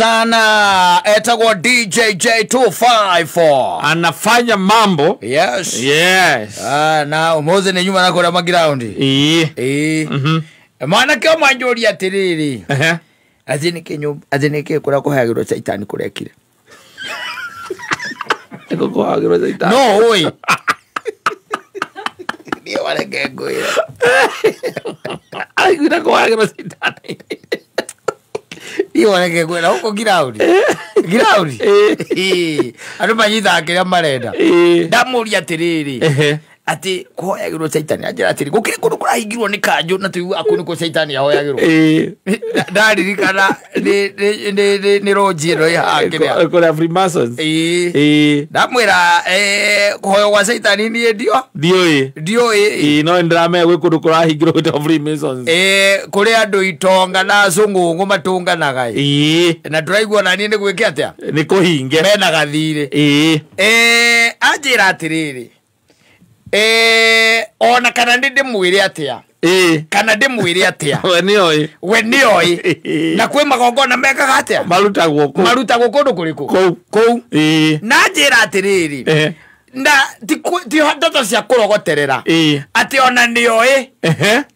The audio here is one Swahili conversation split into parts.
sana. Etagwa DJ J254 anafanya mambo. Yes. Yes. Na umoze ni nyuma nako na ground. Mwana kyo manjori atiriri. Azinike kura ko hagiro Satan kurekire. Eko ko hagiro Satan. No oi. Ndio wale gego ile. Ai kuna ko hagiro Satan. Ndio wale gego na uko ground. Ground. Anu manyita akira marenda. Ndamuri atiriri. Ati kuhoyagirwo Satan ajira atiri gukire kundu kurahingirwo ni kanjo na tuigu akuni ko Satan yahoyagirwo ndaririkana ni roji ro yakire ko la Freemasons ndamwira kuhoyo kwa Satan ni dio no ndrame gwe kundu kurahingirwo to Freemasons kuri andu itonga na zungungu matunganaga na turaigwa na ni gwike atia ni kuhinge mena gathire ajira atiriri ona kana ndinde mwire atia kana ndimwire atia we ni oi na kwe magongona meka atia maruta goko kuriku kou na njira atiriri nda ti ndoto cia kurogoterera ati ona ni oi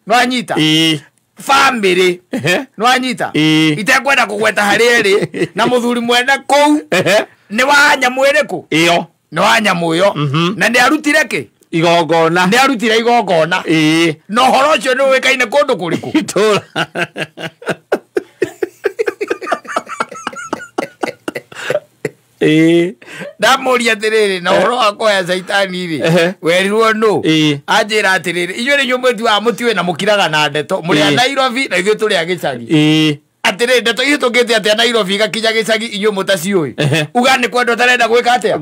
no anyita family no anyita itekwenda kugweta hari eri na muthuri mwenda kou ni wanya mwiriku iyo no wanya muyo na ni arutire ki igogona ni arutira igogona no horo cio ni wikaine kundu kuriku itura ndamuria atiriri na horo akoya Saitani ri werirwo no ajira atiriri inywe ni nyumwetu wa mutiwe na mukiraga na ndeto muri a Nairobi na ithuĩ turi a gicagi atiriri ndeto ithuĩ tungite atia Nairobi gakinya gicagi inywe mutaciui uga ni kwenda tarenda gwika atia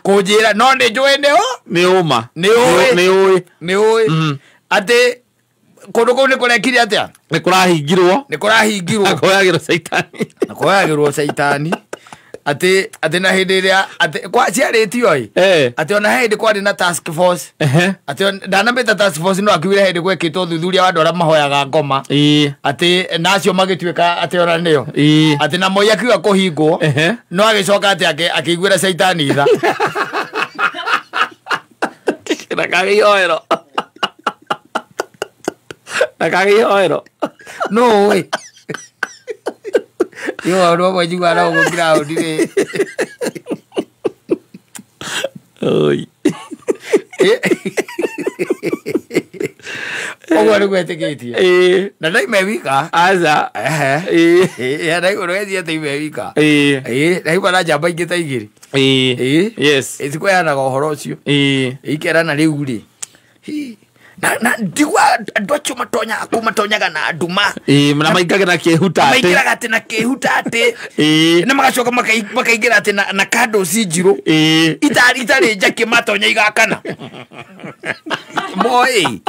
kunjira no ni njui ni uma ni ui ati kundu kuu ni kurekire atia ni kurahingirwo akoyagirwo Saitani ati na hindi iria ati kwa ciaritio ati ona hindi kwari na task force ati ndanambita task force no akiwire hindi gwekitwo thuthuria wa andu aria mahoyaga ngoma ati nacio magituika ati ona nio ati na moya kiwa kuhingwo no agicoka ati akiguira Saitani tha nakagihoero no we yo ro mo jiwa na go ground ni oi ogo ri gwete kiti na dai mewika aza ya dai ro ezi ate mewika dai bana jamba ingita igiri yes eziko yana go horo cio ikera na riu ri na digwa ndocho matonyaga na nduma mna maigaga na kehuta ate maigiraga ate na kehuta ate na magacoka makaigira ate na kado sinjiro itari njake matonya igakana moi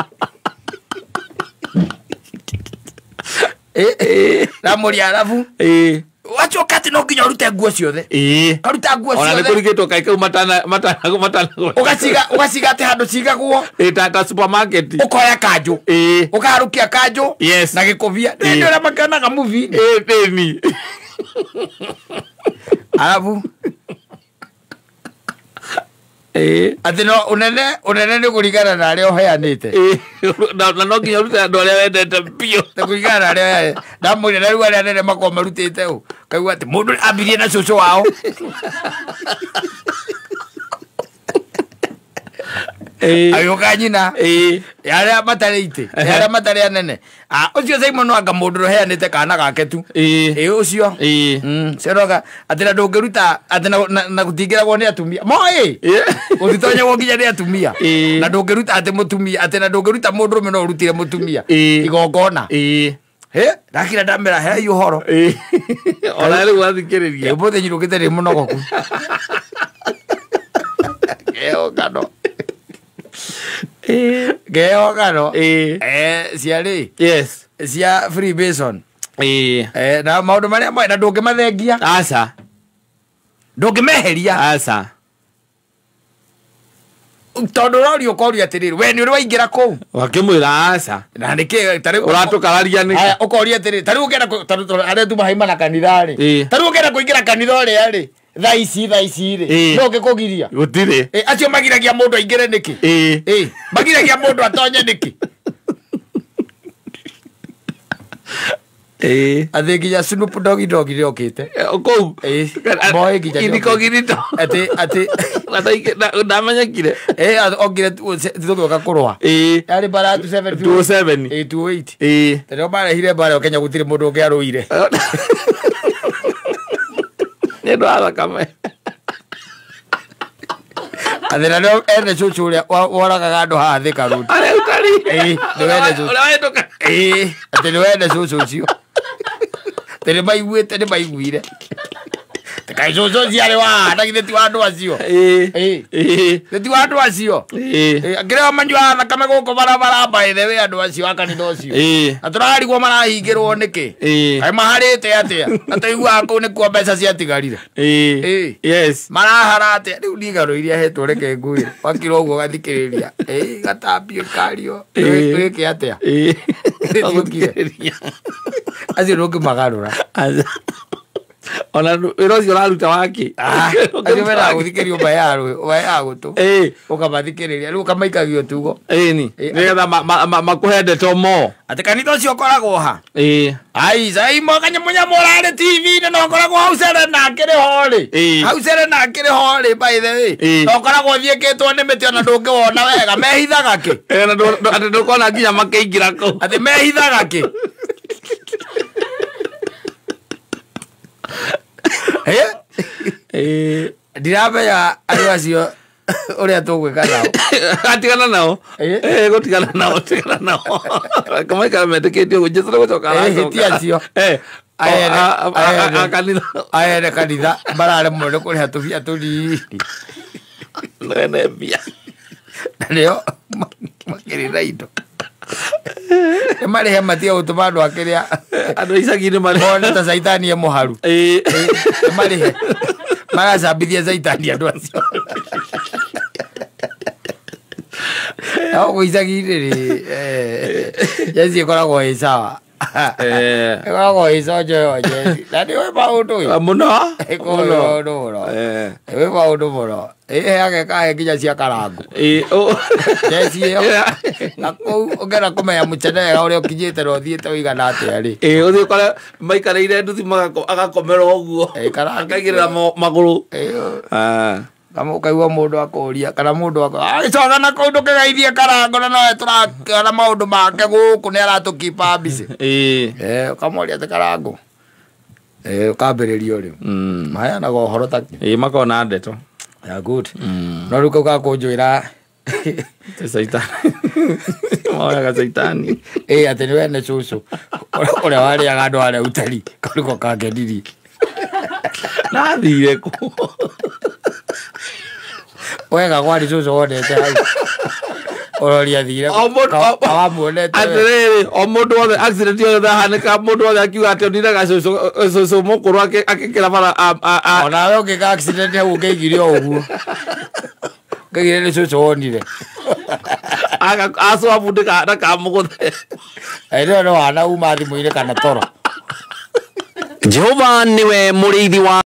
na muri arabu wachoka ati no nginya urute nguo ciothe karuta nguo ciothe ona nikurigitwo kaikau matana ugaciga ati handu cigagwo ta supermarket ukoya kanju ukaharukia kanju na gikuvia ndio ria makanaga movie baby arabu ati no unene ni kurigana na aria uheanite na no nginya urute andu aria wendete bio ta kurigana na aria ndamwire na riu aria nene makoma marutite u kaigua ati mundu ambirie na cucu wao ayoka nyina yaria matarite yaria matari anene ucio Simon no anga mundu roheanite kana gake tu ucio seroga atira ndungiruta atina na gutingiragwo ni atumia moi utitonya woginya ni atumia na ndungiruta ati mutumia atina ndungiruta mundu rume no urutire mutumia igongona ndakira ndamera he uhoro ona ri wathikiriria bothe nyirukite ri munogoku gano ciari yes cia Freemason na maundu maria na ndungimathengia aca ndungimeheria aca tondu rorio koria atiriri we ni uri waingira kou wakimwira aca na niki tari uratukararia niki ukoria atiriri tari ukenda aria tu mahaimana kanithari tari ukenda kuingira kanitha ri tha ici ri no ngikugiria gutire acio magiragia mundu aingire niki magiragia mundu atonye niki athe nginya Snoop Doggy riokite kou moe nginya inikogirito ati ndamenyekire ongire tugoka kurwa ari bara 207 208 tero barehire bara Kenya gutire mundu ungi aruire nendo athakame athera no ene cucu uria woragaga andu haha Thika Road are utari niwene cucu wendoka ati niwene cucu ucio tere maiguite ni maiguire kai cucu ciarĩ wa ndagithe ti wa andu acio ti wa andu acio ngĩrĩo manyua thakame gũkũ barabara by the way andu acio a kanitha ũcio na tũrarigwo marahingĩrwo nĩkĩ kaĩ maharĩte atĩa na tũiguaga kũu nĩkuo mbeca ciatigarire marahara atĩa rĩu niĩ ng'ano iria hetwo reke ngwĩre wakira ũguo gathikĩrĩria gatambio kario wĩke atĩa acio ndũngĩmagarũra ona wĩra ũcio ũraruta waki acio mena gũthikĩria ũmba ya gũtũ ũkamathikĩrĩria rĩu ũkamaikagio tugo nĩgetha makũhe ndeto mo atĩ kanitha ũcio ũkoragwo ha aica imo kanyamũnyamũ ũrarĩ TV-inĩ no ũkoragwo hau Serena akĩrĩ ho-rĩ hau Serena akĩrĩ ho-rĩ by the way no ũkoragwo thiĩkĩtwo nĩ mĩtĩ ona ndũngĩwona wega mehithaga kĩ atĩ ndũkona nginya makĩingĩra kũu atĩ mehithaga kĩ ndiramenya andũ acio ũrĩa tũgwĩka nao atigana nao gũtigana nao kamaikara metĩkĩtio Jesũ nĩgũcoka hĩtia acio aene kanitha mararemwo nĩ kũrĩha tũbia tũnini nene mbia na nĩo makĩrĩra indo nĩmarĩhe matige gũtũma andũ akĩrĩa andũ icagi-inĩ mone ta caitani e mũharu nĩmarĩhe magacambithia caitani andũ acio gũkũ icagi-inĩ rĩ Jesi ĩkoragwo ĩ sawa ĩkoragwo ĩ conjoyonje na nĩwĩ maũndũ mũno wĩ maũndũ mũno ĩheage kahe nginya cia karangu Jesi ĩyo na kũu ũngĩenda kũmenya mũcenega ũrĩa ũkinyĩte na ũthiĩte ũigana atĩa rĩ ũthiĩ ũkore maikarĩire nduthi agakomera ũguo akaigĩrĩra magũrũ kama ũkaigua mũndũ akũria kana mũndũ agĩcoka na kũu ndũkĩgeithie karango na nowe tũrakĩona maũndũ make gũkũ nĩ aratũkipa mbici ũkamoria atĩ karango ũkambĩrĩria rĩu maheanaga ũhoro ta makona ndeto good no rĩu kau gakũnjwĩra caitani moyaga caitani atĩ nĩ wene cũcũ ũrĩa warĩaga andũ arĩa ũtari kau nĩko kangenirie nathire kũ wega gwari cũcũ wonete hau ũroria thire awamuonete atĩrĩrĩ o mũndũ wothe accident yothe ahanĩka mũndũ wothe akiuga atĩ onire gacũcũ mũkũrũ akĩkĩra bara onawe ũngĩka accident hau ũngĩaigire o ũguo ũngĩaigire nĩ cũcũ wonire acwabundĩka na kamũgũthe ĩno no wana uma thimũ-inĩ kana toro Jehova niwe mũrĩithi wa